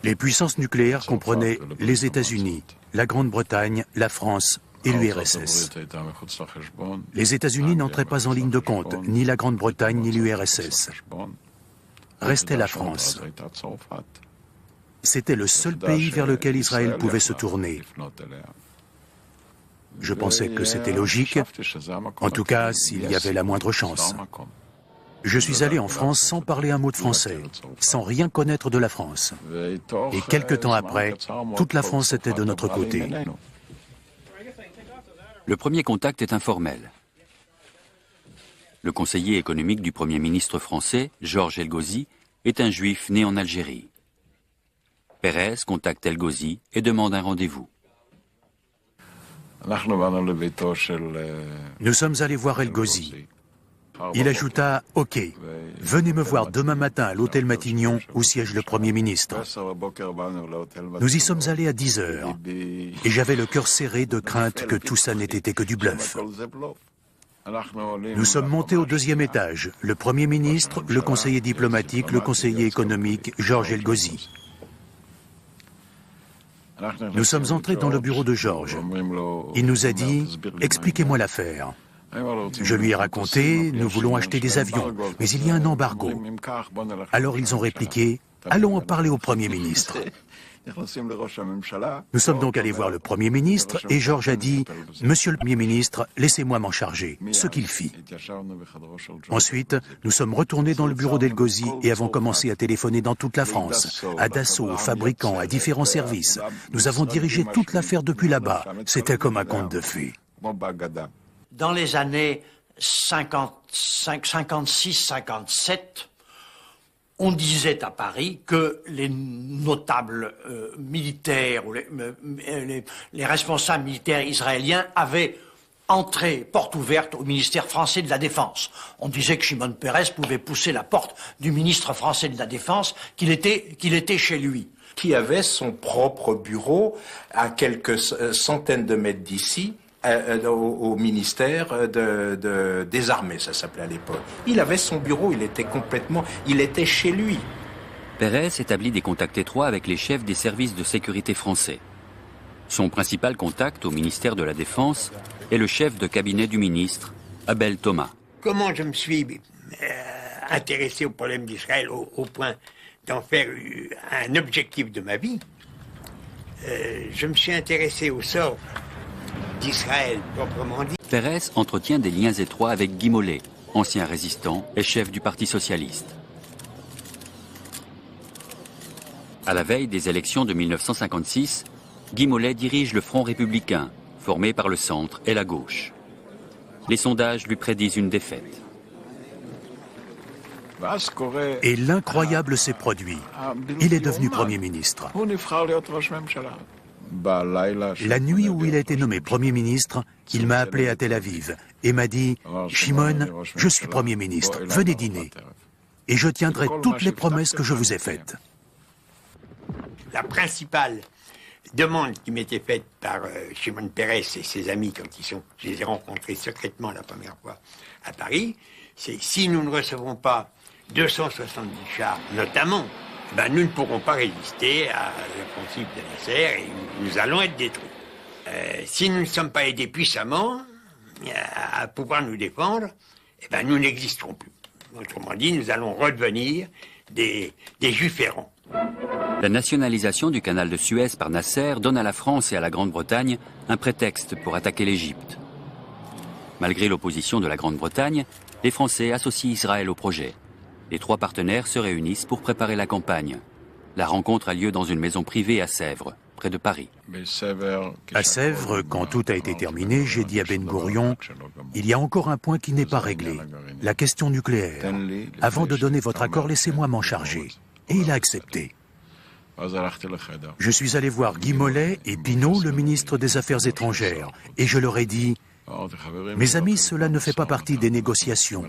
Les puissances nucléaires comprenaient les États-Unis, la Grande-Bretagne, la France et l'URSS. Les États-Unis n'entraient pas en ligne de compte, ni la Grande-Bretagne ni l'URSS. Restait la France. C'était le seul pays vers lequel Israël pouvait se tourner. Je pensais que c'était logique, en tout cas s'il y avait la moindre chance. Je suis allé en France sans parler un mot de français, sans rien connaître de la France. Et quelque temps après, toute la France était de notre côté. Le premier contact est informel. Le conseiller économique du Premier ministre français, Georges El-Ghozi, est un juif né en Algérie. Pérez contacte El-Ghozi et demande un rendez-vous. Nous sommes allés voir El-Ghozi. Il ajouta « Ok, venez me voir demain matin à l'hôtel Matignon où siège le Premier ministre. » Nous y sommes allés à 10 heures et j'avais le cœur serré de crainte que tout ça n'ait été que du bluff. Nous sommes montés au deuxième étage, le Premier ministre, le conseiller diplomatique, le conseiller économique, Georges El-Ghozi. Nous sommes entrés dans le bureau de Georges. Il nous a dit « Expliquez-moi l'affaire ». Je lui ai raconté, nous voulons acheter des avions, mais il y a un embargo. Alors ils ont répliqué, allons en parler au Premier ministre. Nous sommes donc allés voir le Premier ministre et Georges a dit, Monsieur le Premier ministre, laissez-moi m'en charger, ce qu'il fit. Ensuite, nous sommes retournés dans le bureau d'El-Ghozi et avons commencé à téléphoner dans toute la France, à Dassault, aux fabricants, à différents services. Nous avons dirigé toute l'affaire depuis là-bas. C'était comme un conte de fées. Dans les années 56-57, on disait à Paris que les notables militaires ou les responsables militaires israéliens avaient entré porte ouverte au ministère français de la Défense. On disait que Shimon Peres pouvait pousser la porte du ministre français de la Défense, qu'il était chez lui. Qui avait son propre bureau à quelques centaines de mètres d'ici, au ministère des armées, ça s'appelait à l'époque. Il avait son bureau, il était chez lui. Pérez établit des contacts étroits avec les chefs des services de sécurité français. Son principal contact au ministère de la Défense est le chef de cabinet du ministre, Abel Thomas. Comment je me suis intéressé au problème d'Israël au point d'en faire un objectif de ma vie? Je me suis intéressé au sort d'Israël, proprement dit. Pérez entretient des liens étroits avec Guy Mollet, ancien résistant et chef du Parti socialiste. À la veille des élections de 1956, Guy Mollet dirige le Front républicain, formé par le centre et la gauche. Les sondages lui prédisent une défaite. Et l'incroyable s'est produit. Il est devenu Premier ministre. La nuit où il a été nommé Premier ministre, il m'a appelé à Tel Aviv et m'a dit « Shimon, je suis Premier ministre, venez dîner. Et je tiendrai toutes les promesses que je vous ai faites. » La principale demande qui m'était faite par Shimon Peres et ses amis quand je les ai rencontrés secrètement la première fois à Paris, c'est si nous ne recevons pas 270 chars, notamment, nous ne pourrons pas résister à l'offensive de Nasser et nous allons être détruits. Si nous ne sommes pas aidés puissamment à pouvoir nous défendre, nous n'existerons plus. Autrement dit, nous allons redevenir des juifs errants. La nationalisation du canal de Suez par Nasser donne à la France et à la Grande-Bretagne un prétexte pour attaquer l'Égypte. Malgré l'opposition de la Grande-Bretagne, les Français associent Israël au projet. Les trois partenaires se réunissent pour préparer la campagne. La rencontre a lieu dans une maison privée à Sèvres, près de Paris. À Sèvres, quand tout a été terminé, j'ai dit à Ben Gourion, il y a encore un point qui n'est pas réglé, la question nucléaire. Avant de donner votre accord, laissez-moi m'en charger. Et il a accepté. Je suis allé voir Guy Mollet et Pinault, le ministre des Affaires étrangères, et je leur ai dit, mes amis, cela ne fait pas partie des négociations.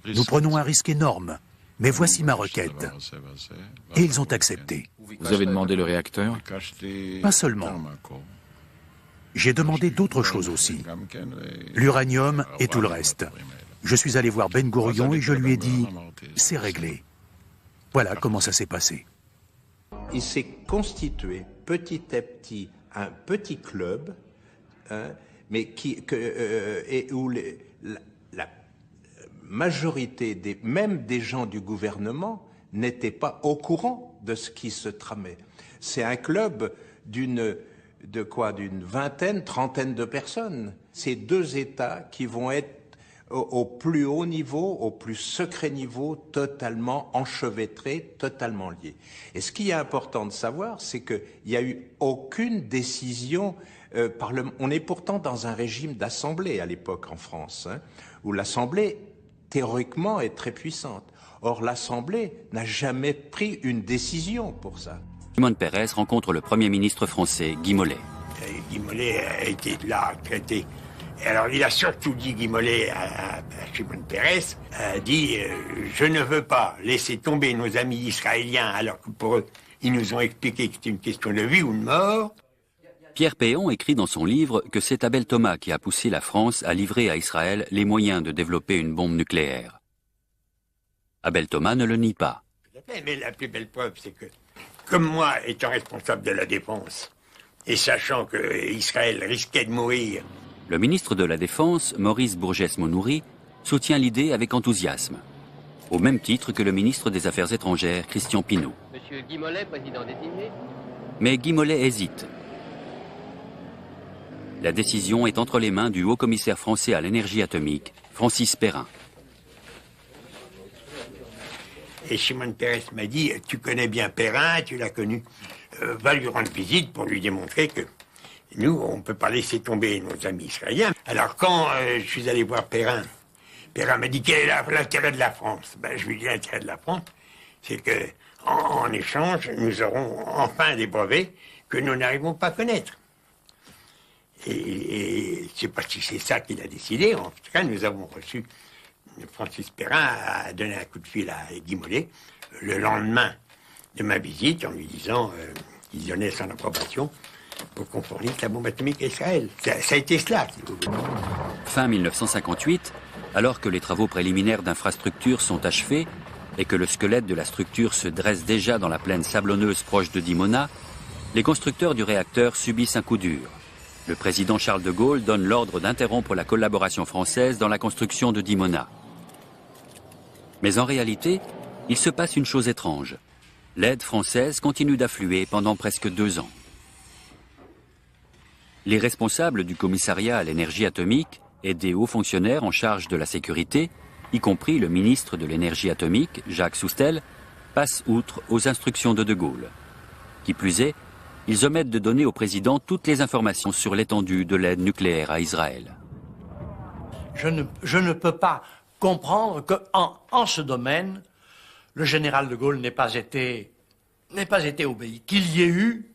Nous prenons un risque énorme, mais voici ma requête. Et ils ont accepté. Vous avez demandé le réacteur? Pas seulement. J'ai demandé d'autres choses aussi. L'uranium et tout le reste. Je suis allé voir Ben Gourion et je lui ai dit « c'est réglé ». Voilà comment ça s'est passé. Il s'est constitué petit à petit un petit club, mais où la majorité, même des gens du gouvernement, n'étaient pas au courant de ce qui se tramait. C'est un club d'une vingtaine, trentaine de personnes. C'est deux États qui vont être au plus haut niveau, au plus secret niveau, totalement enchevêtrés, totalement liés. Et ce qui est important de savoir, c'est qu'il n'y a eu aucune décision on est pourtant dans un régime d'assemblée à l'époque en France, où l'assemblée, théoriquement, est très puissante. Or, l'assemblée n'a jamais pris une décision pour ça. Shimon Peres rencontre le Premier ministre français, Guy Mollet. Guy Mollet a été là, traité. Alors, il a surtout dit, Guy Mollet, à Shimon Peres, a dit je ne veux pas laisser tomber nos amis israéliens, alors que pour eux, ils nous ont expliqué que c'était une question de vie ou de mort. Pierre Péon écrit dans son livre que c'est Abel Thomas qui a poussé la France à livrer à Israël les moyens de développer une bombe nucléaire. Abel Thomas ne le nie pas. Mais la plus belle preuve, c'est que, comme moi, étant responsable de la défense, et sachant que Israël risquait de mourir... Le ministre de la Défense, Maurice Bourgès-Monouri, soutient l'idée avec enthousiasme, au même titre que le ministre des Affaires étrangères, Christian Pineau. Monsieur Guy Mollet, président désigné. Mais Guy Mollet hésite. La décision est entre les mains du haut-commissaire français à l'énergie atomique, Francis Perrin. Et Shimon Peres m'a dit, tu connais bien Perrin, tu l'as connu, va lui rendre visite pour lui démontrer que nous, on ne peut pas laisser tomber nos amis israéliens. Alors quand je suis allé voir Perrin, Perrin m'a dit, quel est l'intérêt de la France? Je lui ai dit, l'intérêt de la France, c'est que en échange, nous aurons enfin des brevets que nous n'arrivons pas à connaître. Et je ne sais pas si c'est ça qu'il a décidé. En tout cas, nous avons reçu... Francis Perrin a donné un coup de fil à Guy Mollet le lendemain de ma visite en lui disant qu'il donnait son approbation pour qu'on fournisse la bombe atomique à Israël. Ça a été cela. Fin 1958, alors que les travaux préliminaires d'infrastructure sont achevés et que le squelette de la structure se dresse déjà dans la plaine sablonneuse proche de Dimona, les constructeurs du réacteur subissent un coup dur. Le président Charles de Gaulle donne l'ordre d'interrompre la collaboration française dans la construction de Dimona. Mais en réalité, il se passe une chose étrange. L'aide française continue d'affluer pendant presque 2 ans. Les responsables du commissariat à l'énergie atomique et des hauts fonctionnaires en charge de la sécurité, y compris le ministre de l'énergie atomique, Jacques Soustel, passent outre aux instructions de Gaulle. Qui plus est, ils omettent de donner au président toutes les informations sur l'étendue de l'aide nucléaire à Israël. Je ne peux pas comprendre qu'en ce domaine, le général de Gaulle n'ait pas été obéi. Qu'il y ait eu,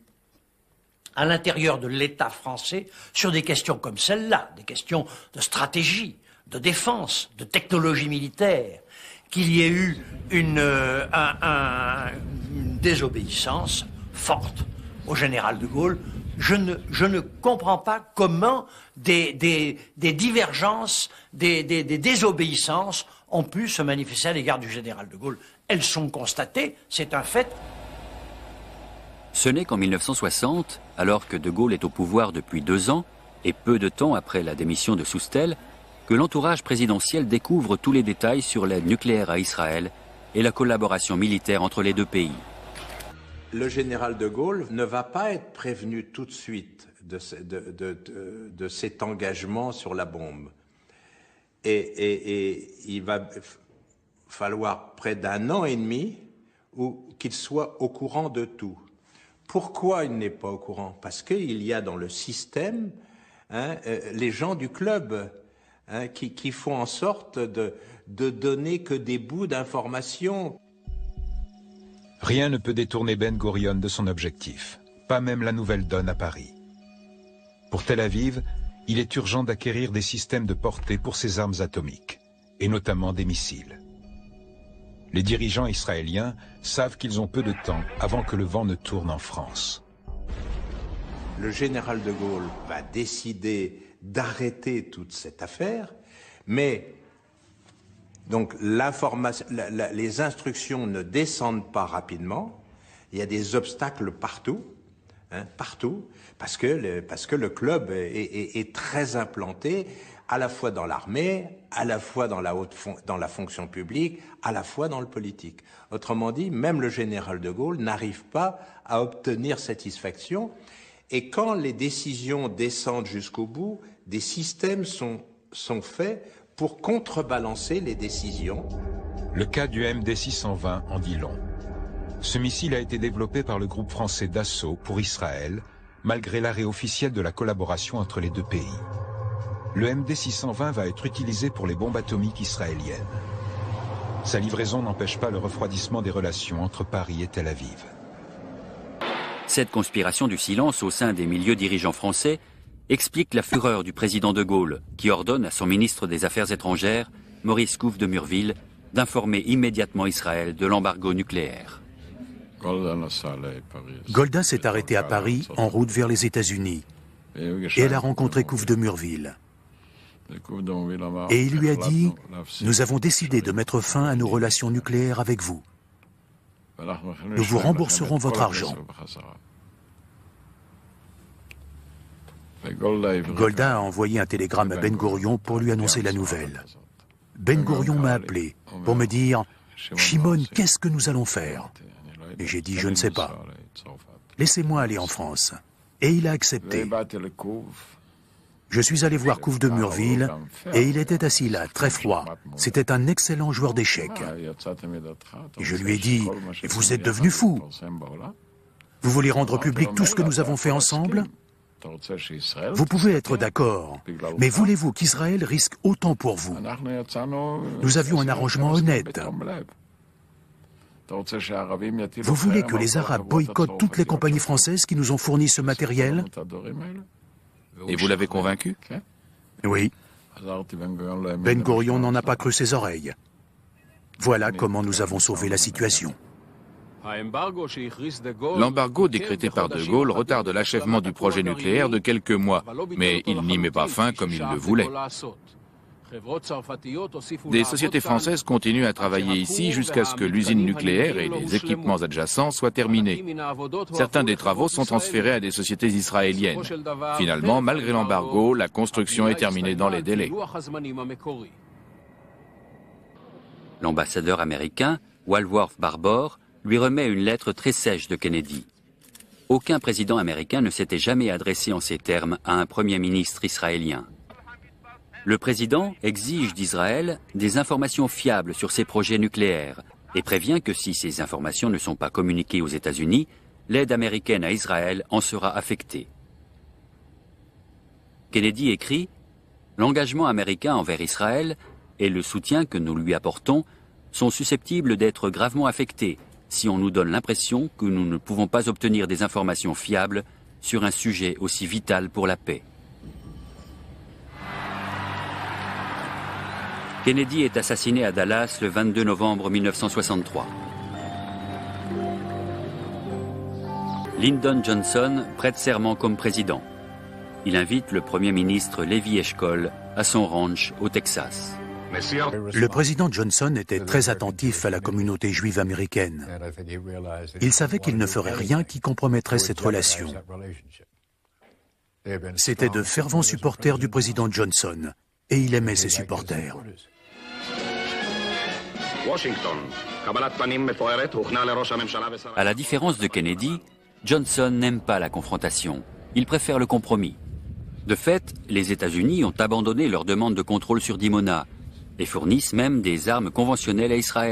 à l'intérieur de l'État français, sur des questions comme celle-là, des questions de stratégie, de défense, de technologie militaire, qu'il y ait eu une désobéissance forte au général de Gaulle. Je ne comprends pas comment des divergences, des désobéissances ont pu se manifester à l'égard du général de Gaulle. Elles sont constatées, c'est un fait. Ce n'est qu'en 1960, alors que de Gaulle est au pouvoir depuis 2 ans, et peu de temps après la démission de Soustel, que l'entourage présidentiel découvre tous les détails sur l'aide nucléaire à Israël et la collaboration militaire entre les 2 pays. Le général de Gaulle ne va pas être prévenu tout de suite de cet engagement sur la bombe. Et il va falloir près d'1 an et demi qu'il soit au courant de tout. Pourquoi il n'est pas au courant? Parce qu'il y a dans le système les gens du club qui font en sorte de donner que des bouts d'informations. Rien ne peut détourner Ben Gourion de son objectif, pas même la nouvelle donne à Paris. Pour Tel Aviv, il est urgent d'acquérir des systèmes de portée pour ses armes atomiques, et notamment des missiles. Les dirigeants israéliens savent qu'ils ont peu de temps avant que le vent ne tourne en France. Le général de Gaulle va décider d'arrêter toute cette affaire, mais Donc les instructions ne descendent pas rapidement. Il y a des obstacles partout, partout, parce que le club est très implanté, à la fois dans l'armée, à la fois dans la fonction publique, à la fois dans le politique. Autrement dit, même le général de Gaulle n'arrive pas à obtenir satisfaction. Et quand les décisions descendent jusqu'au bout, des systèmes sont faits pour contrebalancer les décisions. Le cas du MD-620 en dit long. Ce missile a été développé par le groupe français Dassault pour Israël, malgré l'arrêt officiel de la collaboration entre les deux pays. Le MD-620 va être utilisé pour les bombes atomiques israéliennes. Sa livraison n'empêche pas le refroidissement des relations entre Paris et Tel Aviv. Cette conspiration du silence au sein des milieux dirigeants français explique la fureur du président de Gaulle, qui ordonne à son ministre des Affaires étrangères, Maurice Couve de Murville, d'informer immédiatement Israël de l'embargo nucléaire. Golda s'est arrêtée à Paris en route vers les États-Unis et elle a rencontré Couve de Murville. Et il lui a dit « Nous avons décidé de mettre fin à nos relations nucléaires avec vous. Nous vous rembourserons votre argent. » Golda a envoyé un télégramme à Ben Gourion pour lui annoncer la nouvelle. Ben Gourion m'a appelé pour me dire « Shimon, qu'est-ce que nous allons faire ?» Et j'ai dit « Je ne sais pas. Laissez-moi aller en France. » Et il a accepté. Je suis allé voir Couve de Murville et il était assis là, très froid. C'était un excellent joueur d'échecs. Et je lui ai dit « Vous êtes devenu fou. Vous voulez rendre public tout ce que nous avons fait ensemble ? Vous pouvez être d'accord, mais voulez-vous qu'Israël risque autant pour vous? Nous avions un arrangement honnête. Vous voulez que les Arabes boycottent toutes les compagnies françaises qui nous ont fourni ce matériel? Et vous l'avez convaincu? Oui. Ben Gourion n'en a pas cru ses oreilles. Voilà comment nous avons sauvé la situation. L'embargo décrété par De Gaulle retarde l'achèvement du projet nucléaire de quelques mois, mais il n'y met pas fin comme il le voulait. Des sociétés françaises continuent à travailler ici jusqu'à ce que l'usine nucléaire et les équipements adjacents soient terminés. Certains des travaux sont transférés à des sociétés israéliennes. Finalement, malgré l'embargo, la construction est terminée dans les délais. L'ambassadeur américain, Walworth Barbour, lui remet une lettre très sèche de Kennedy. Aucun président américain ne s'était jamais adressé en ces termes à un premier ministre israélien. Le président exige d'Israël des informations fiables sur ses projets nucléaires et prévient que si ces informations ne sont pas communiquées aux États-Unis, l'aide américaine à Israël en sera affectée. Kennedy écrit « L'engagement américain envers Israël et le soutien que nous lui apportons sont susceptibles d'être gravement affectés si on nous donne l'impression que nous ne pouvons pas obtenir des informations fiables sur un sujet aussi vital pour la paix. » Kennedy est assassiné à Dallas le 22 novembre 1963. Lyndon Johnson prête serment comme président. Il invite le Premier ministre Levi Eshkol à son ranch au Texas. Le président Johnson était très attentif à la communauté juive américaine. Il savait qu'il ne ferait rien qui compromettrait cette relation. C'était de fervents supporters du président Johnson, et il aimait ses supporters. À la différence de Kennedy, Johnson n'aime pas la confrontation. Il préfère le compromis. De fait, les États-Unis ont abandonné leur demande de contrôle sur Dimona et fournissent même des armes conventionnelles à Israël.